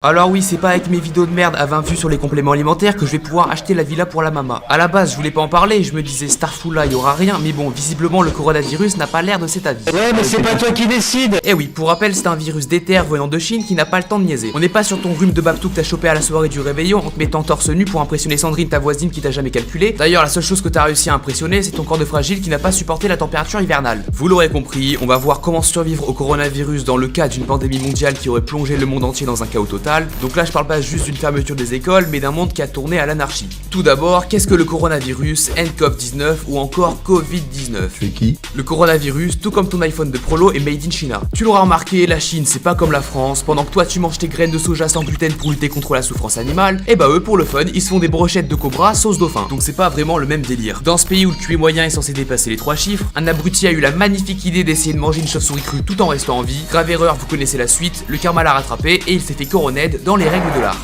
Alors oui, c'est pas avec mes vidéos de merde à 20 vues sur les compléments alimentaires que je vais pouvoir acheter la villa pour la mama. À la base, je voulais pas en parler, je me disais Starful là, y aura rien, mais bon, visiblement le coronavirus n'a pas l'air de cet avis. Ouais, mais c'est pas toi qui décide. Eh oui, pour rappel, c'est un virus d'éther venant de Chine qui n'a pas le temps de niaiser. On n'est pas sur ton rhume de Babtou que t'as chopé à la soirée du réveillon en te mettant torse nu pour impressionner Sandrine, ta voisine qui t'a jamais calculé. D'ailleurs, la seule chose que t'as réussi à impressionner, c'est ton corps de fragile qui n'a pas supporté la température hivernale. Vous l'aurez compris, on va voir comment survivre au coronavirus dans le cas d'une pandémie mondiale qui aurait plongé le monde entier dans un chaos total. Donc là, je parle pas juste d'une fermeture des écoles, mais d'un monde qui a tourné à l'anarchie. Tout d'abord, qu'est-ce que le coronavirus, nCoV-19 ou encore Covid-19? C'est qui? Le coronavirus, tout comme ton iPhone de Prolo, est made in China. Tu l'auras remarqué, la Chine c'est pas comme la France. Pendant que toi tu manges tes graines de soja sans gluten pour lutter contre la souffrance animale, et bah eux pour le fun, ils se font des brochettes de cobra sauce dauphin. Donc c'est pas vraiment le même délire. Dans ce pays où le QI moyen est censé dépasser les 3 chiffres, un abruti a eu la magnifique idée d'essayer de manger une chauve-souris crue tout en restant en vie. Grave erreur, vous connaissez la suite, le karma l'a rattrapé et il s'est fait coroned dans les règles de l'art.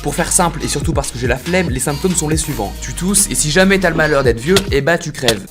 Pour faire simple et surtout parce que j'ai la flemme, les symptômes sont les suivants. Tu tousses et si jamais t'as le malheur d'être vieux, et bah tu crèves.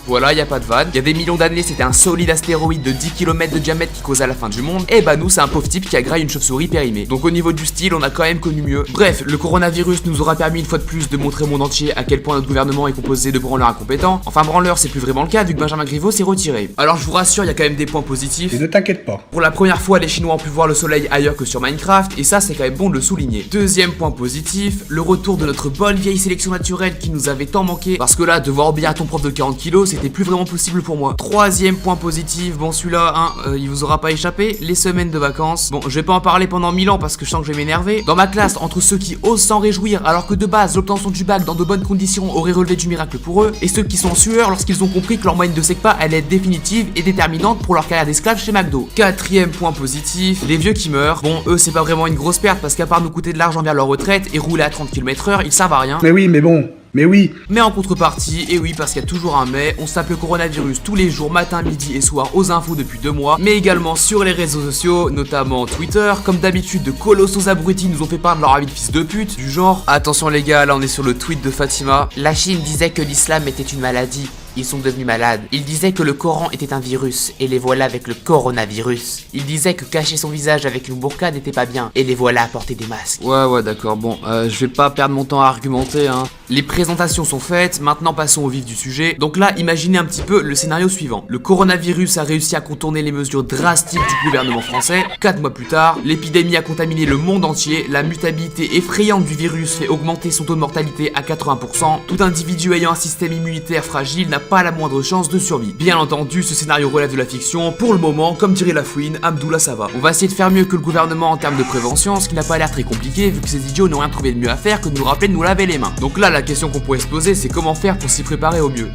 Voilà, y a pas de vanne. Il y a des millions d'années, c'était un solide astéroïde de 10 km de diamètre qui causait la fin du monde. Et bah nous, c'est un pauvre type qui agraille une chauve-souris périmée. Donc au niveau du style, on a quand même connu mieux. Bref, le coronavirus nous aura permis une fois de plus de montrer au monde entier à quel point notre gouvernement est composé de branleurs incompétents. Enfin, branleurs, c'est plus vraiment le cas vu que Benjamin Griveaux s'est retiré. Alors je vous rassure, il y a quand même des points positifs. Et ne t'inquiète pas. Pour la première fois, les Chinois ont pu voir le soleil ailleurs que sur Minecraft, et ça c'est quand même bon de le souligner. Deuxième point positif, le retour de notre bonne vieille sélection naturelle qui nous avait tant manqué, parce que là, devoir obéir à ton prof de 40 kilos, c'était plus vraiment possible pour moi. Troisième point positif, bon celui-là, il vous aura pas échappé, les semaines de vacances. Bon, je vais pas en parler pendant 1000 ans parce que je sens que je vais m'énerver. Dans ma classe, entre ceux qui osent s'en réjouir alors que de base l'obtention du bac dans de bonnes conditions aurait relevé du miracle pour eux, et ceux qui sont en sueur lorsqu'ils ont compris que leur moyenne de SECPA allait être définitive et déterminante pour leur carrière d'esclave chez McDo. Quatrième point positif, les vieux qui meurent. Bon, eux c'est pas vraiment une grosse perte parce qu'à part nous coûter de l'argent vers leur retraite et rouler à 30 km/h, ils servent à rien. Mais oui, mais bon. Mais oui. Mais en contrepartie, et oui parce qu'il y a toujours un mais, on se tape le coronavirus tous les jours, matin, midi et soir aux infos depuis 2 mois, mais également sur les réseaux sociaux, notamment Twitter. Comme d'habitude, de colossaux abrutis nous ont fait part de leur avis de fils de pute, du genre, attention les gars, là on est sur le tweet de Fatima. La Chine disait que l'islam était une maladie. Ils sont devenus malades. Ils disaient que le Coran était un virus, et les voilà avec le coronavirus. Ils disaient que cacher son visage avec une burqa n'était pas bien, et les voilà à porter des masques. Ouais d'accord, bon, je vais pas perdre mon temps à argumenter, hein. Les présentations sont faites, maintenant passons au vif du sujet. Donc là, imaginez un petit peu le scénario suivant. Le coronavirus a réussi à contourner les mesures drastiques du gouvernement français. 4 mois plus tard, l'épidémie a contaminé le monde entier, la mutabilité effrayante du virus fait augmenter son taux de mortalité à 80%. Tout individu ayant un système immunitaire fragile n'a pas la moindre chance de survie. Bien entendu, ce scénario relève de la fiction. Pour le moment, comme dirait la fouine, Abdullah ça va. On va essayer de faire mieux que le gouvernement en termes de prévention, ce qui n'a pas l'air très compliqué vu que ces idiots n'ont rien trouvé de mieux à faire que de nous rappeler de nous laver les mains. Donc là, la question qu'on pourrait se poser, c'est comment faire pour s'y préparer au mieux.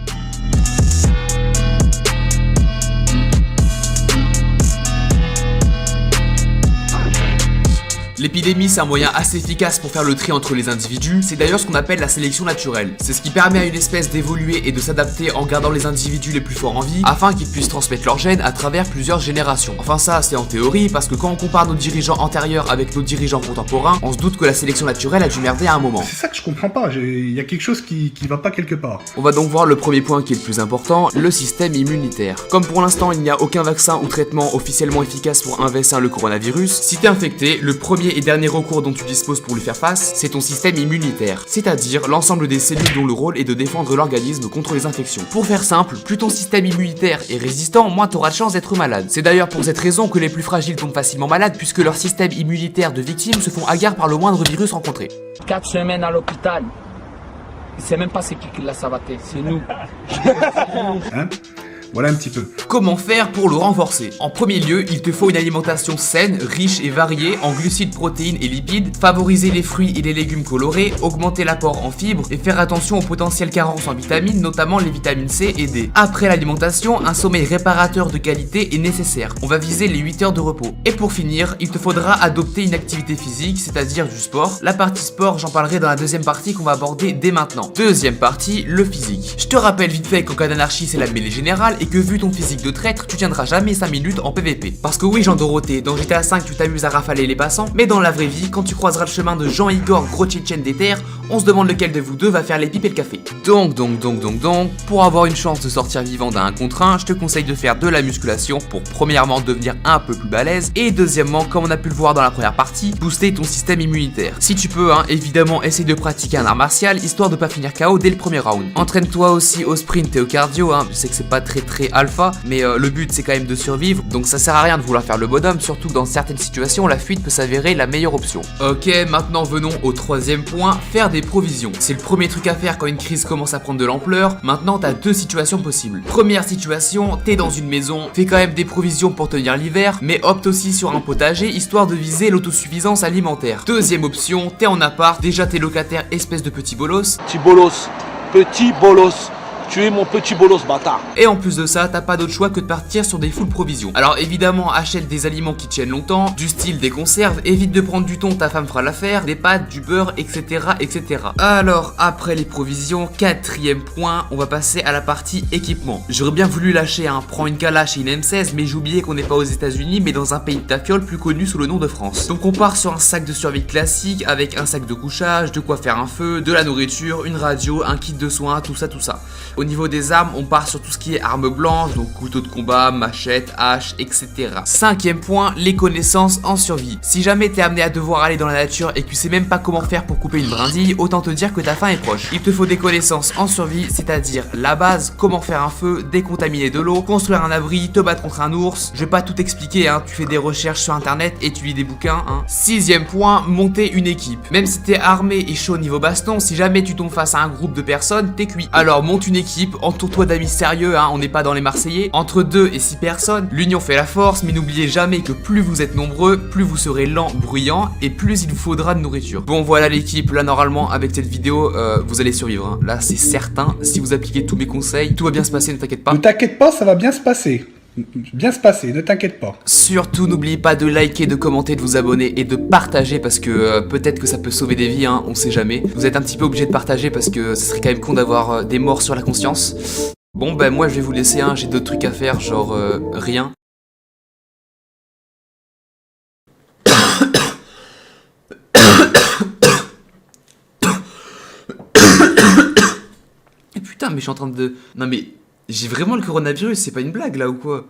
L'épidémie, c'est un moyen assez efficace pour faire le tri entre les individus, c'est d'ailleurs ce qu'on appelle la sélection naturelle. C'est ce qui permet à une espèce d'évoluer et de s'adapter en gardant les individus les plus forts en vie, afin qu'ils puissent transmettre leurs gènes à travers plusieurs générations. Enfin ça, c'est en théorie, parce que quand on compare nos dirigeants antérieurs avec nos dirigeants contemporains, on se doute que la sélection naturelle a dû merder à un moment. C'est ça que je comprends pas, il y a quelque chose qui va pas quelque part. On va donc voir le premier point qui est le plus important, le système immunitaire. Comme pour l'instant il n'y a aucun vaccin ou traitement officiellement efficace pour investir le coronavirus, si t'es infecté, le premier et dernier recours dont tu disposes pour lui faire face, c'est ton système immunitaire, c'est-à-dire l'ensemble des cellules dont le rôle est de défendre l'organisme contre les infections. Pour faire simple, plus ton système immunitaire est résistant, moins t'auras de chance d'être malade. C'est d'ailleurs pour cette raison que les plus fragiles tombent facilement malades puisque leur système immunitaire de victimes se font hagard par le moindre virus rencontré. 4 semaines à l'hôpital. C'est même pas c'est qui l'a savaté, c'est nous. Hein? Voilà un petit peu. Comment faire pour le renforcer? En premier lieu, il te faut une alimentation saine, riche et variée en glucides, protéines et lipides, favoriser les fruits et les légumes colorés, augmenter l'apport en fibres et faire attention aux potentielles carences en vitamines, notamment les vitamines C et D. Après l'alimentation, un sommeil réparateur de qualité est nécessaire. On va viser les 8 heures de repos. Et pour finir, il te faudra adopter une activité physique, c'est-à-dire du sport. La partie sport, j'en parlerai dans la deuxième partie qu'on va aborder dès maintenant. Deuxième partie, le physique. Je te rappelle vite fait qu'en cas d'anarchie, c'est la mêlée générale et que vu ton physique de traître, tu tiendras jamais 5 minutes en PVP. Parce que oui, Jean Dorothée, dans GTA 5 tu t'amuses à rafaler les passants, mais dans la vraie vie, quand tu croiseras le chemin de Jean-Igor Gros Tchétchène des terres, on se demande lequel de vous deux va faire les pipes et le café. Donc, pour avoir une chance de sortir vivant d'un 1 contre 1, je te conseille de faire de la musculation pour premièrement devenir un peu plus balèze et deuxièmement, comme on a pu le voir dans la première partie, booster ton système immunitaire. Si tu peux, évidemment, essaye de pratiquer un art martial histoire de pas finir KO dès le premier round. Entraîne-toi aussi au sprint et au cardio, je sais que c'est pas très alpha, mais le but c'est quand même de survivre, donc ça sert à rien de vouloir faire le bonhomme, surtout que dans certaines situations, la fuite peut s'avérer la meilleure option. Ok, maintenant venons au troisième point, faire des provisions. C'est le premier truc à faire quand une crise commence à prendre de l'ampleur. Maintenant, t'as deux situations possibles. Première situation, t'es dans une maison, fais quand même des provisions pour tenir l'hiver, mais opte aussi sur un potager histoire de viser l'autosuffisance alimentaire. Deuxième option, t'es en appart, déjà t'es locataire espèce de petit bolos. Petit bolos. Tu es mon petit bolos, bâtard. Et en plus de ça, t'as pas d'autre choix que de partir sur des full provisions. Alors évidemment, achète des aliments qui tiennent longtemps, du style des conserves, évite de prendre du thon, ta femme fera l'affaire, des pâtes, du beurre, etc. Alors, après les provisions, quatrième point, on va passer à la partie équipement. J'aurais bien voulu lâcher prends une Kalash et une M16, mais j'ai oublié qu'on n'est pas aux États-Unis mais dans un pays de tafiole plus connu sous le nom de France. Donc on part sur un sac de survie classique avec un sac de couchage, de quoi faire un feu, de la nourriture, une radio, un kit de soins, tout ça. Au niveau des armes, on part sur tout ce qui est armes blanches, donc couteau de combat, machette, hache, etc. Cinquième point, les connaissances en survie. Si jamais t'es amené à devoir aller dans la nature et que tu sais même pas comment faire pour couper une brindille, autant te dire que ta fin est proche. Il te faut des connaissances en survie, c'est-à-dire la base, comment faire un feu, décontaminer de l'eau, construire un abri, te battre contre un ours. Je vais pas tout expliquer, tu fais des recherches sur internet et tu lis des bouquins. Sixième point, monter une équipe. Même si t'es armé et chaud niveau baston, si jamais tu tombes face à un groupe de personnes, t'es cuit. Alors monte une équipe, entoure-toi d'amis sérieux, on n'est pas dans les Marseillais. Entre 2 et 6 personnes, l'union fait la force, mais n'oubliez jamais que plus vous êtes nombreux, plus vous serez lent, bruyant, et plus il vous faudra de nourriture. Bon voilà l'équipe, là normalement avec cette vidéo, vous allez survivre. Là c'est certain, si vous appliquez tous mes conseils, tout va bien se passer, ne t'inquiète pas. Ne t'inquiète pas, ça va bien se passer. Ne t'inquiète pas. Surtout n'oubliez pas de liker, de commenter, de vous abonner et de partager parce que peut-être que ça peut sauver des vies, on sait jamais. Vous êtes un petit peu obligé de partager parce que ce serait quand même con d'avoir des morts sur la conscience. Bon ben moi je vais vous laisser, j'ai d'autres trucs à faire, genre rien. Et putain mais je suis en train de... Non mais j'ai vraiment le coronavirus, c'est pas une blague là ou quoi?